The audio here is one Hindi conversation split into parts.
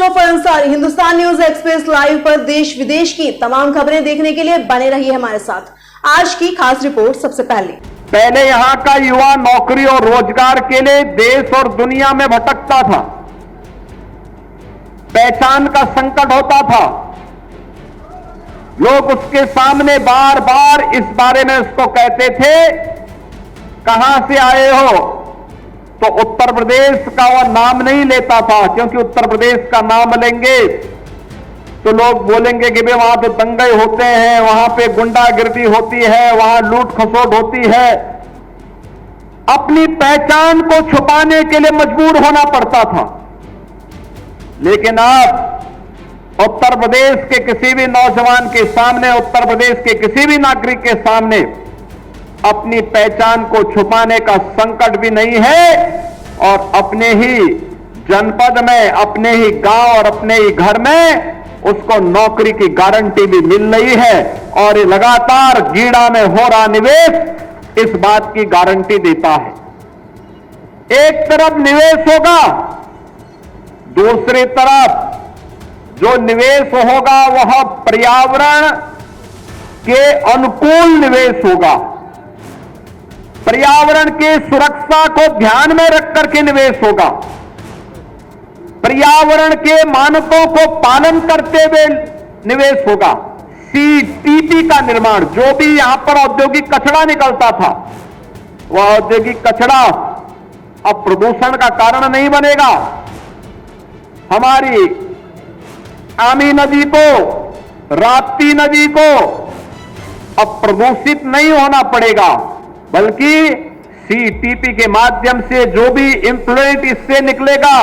Channel of Ansari Hindustan news express live पर देश विदेश की तमाम खबरें देखने के लिए बने रहिए हमारे साथ। आज की खास रिपोर्ट सबसे पहले यहाँ का युवा नौकरी और रोजगार के लिए देश और दुनिया में भटकता था, पहचान का संकट होता था। लोग उसके सामने बार बार इस बारे में उसको कहते थे, कहां से आए हो? तो उत्तर प्रदेश का वह नाम नहीं लेता था, क्योंकि उत्तर प्रदेश का नाम लेंगे तो लोग बोलेंगे कि भाई वहां तो दंगे होते हैं, वहां पे गुंडागिर्दी होती है, वहां लूट खसोट होती है। अपनी पहचान को छुपाने के लिए मजबूर होना पड़ता था। लेकिन अब उत्तर प्रदेश के किसी भी नौजवान के सामने, उत्तर प्रदेश के किसी भी नागरिक के सामने अपनी पहचान को छुपाने का संकट भी नहीं है और अपने ही जनपद में, अपने ही गांव और अपने ही घर में उसको नौकरी की गारंटी भी मिल रही है। और ये लगातार गीड़ा में हो रहा निवेश इस बात की गारंटी देता है। एक तरफ निवेश होगा, दूसरी तरफ जो निवेश होगा वह पर्यावरण के अनुकूल निवेश होगा। पर्यावरण की सुरक्षा को ध्यान में रख करके निवेश होगा। पर्यावरण के मानकों को पालन करते हुए निवेश होगा। सीटीपी का निर्माण, जो भी यहां पर औद्योगिक कचरा निकलता था, वह औद्योगिक कचरा अब प्रदूषण का कारण नहीं बनेगा। हमारी आमी नदी को, राप्ती नदी को अब प्रदूषित नहीं होना पड़ेगा, बल्कि सीटीपी के माध्यम से जो भी इम्प्लॉयमेंट इससे निकलेगा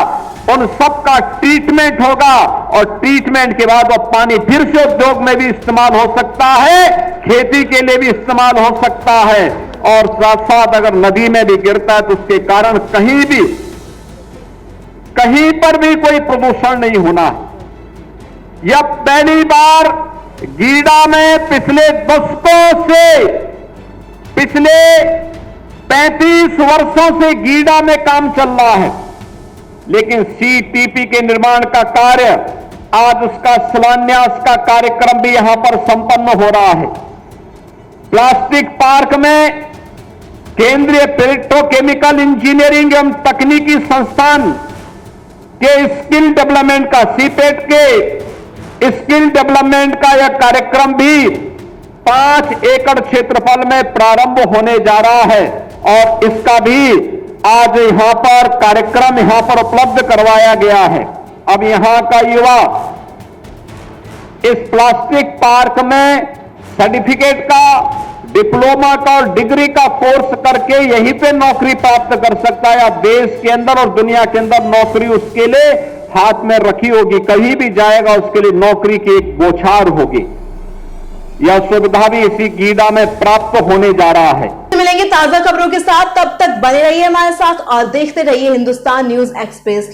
उन सबका ट्रीटमेंट होगा और ट्रीटमेंट के बाद वह पानी फिर से उद्योग में भी इस्तेमाल हो सकता है, खेती के लिए भी इस्तेमाल हो सकता है। और साथ साथ अगर नदी में भी गिरता है तो उसके कारण कहीं पर भी कोई प्रदूषण नहीं होना है। यह पहली बार गीडा में पिछले दशकों से, पिछले 35 वर्षों से गीडा में काम चल रहा है, लेकिन सीटीपी के निर्माण का कार्य, आज उसका शिलान्यास का कार्यक्रम भी यहां पर संपन्न हो रहा है। प्लास्टिक पार्क में केंद्रीय पेट्रोकेमिकल इंजीनियरिंग एवं तकनीकी संस्थान के स्किल डेवलपमेंट का, सीपेट के स्किल डेवलपमेंट का यह कार्यक्रम भी 5 एकड़ क्षेत्रफल में प्रारंभ होने जा रहा है और इसका भी आज यहां पर कार्यक्रम यहां पर उपलब्ध करवाया गया है। अब यहां का युवा इस प्लास्टिक पार्क में सर्टिफिकेट का, डिप्लोमा का और डिग्री का कोर्स करके यहीं पे नौकरी प्राप्त कर सकता है। अब देश के अंदर और दुनिया के अंदर नौकरी उसके लिए हाथ में रखी होगी, कहीं भी जाएगा उसके लिए नौकरी की एक बौछार होगी। यह सुविधा भी इसी गीडा में प्राप्त होने जा रहा है। मिलेंगे ताजा खबरों के साथ, तब तक बने रहिए हमारे साथ और देखते रहिए हिंदुस्तान न्यूज एक्सप्रेस।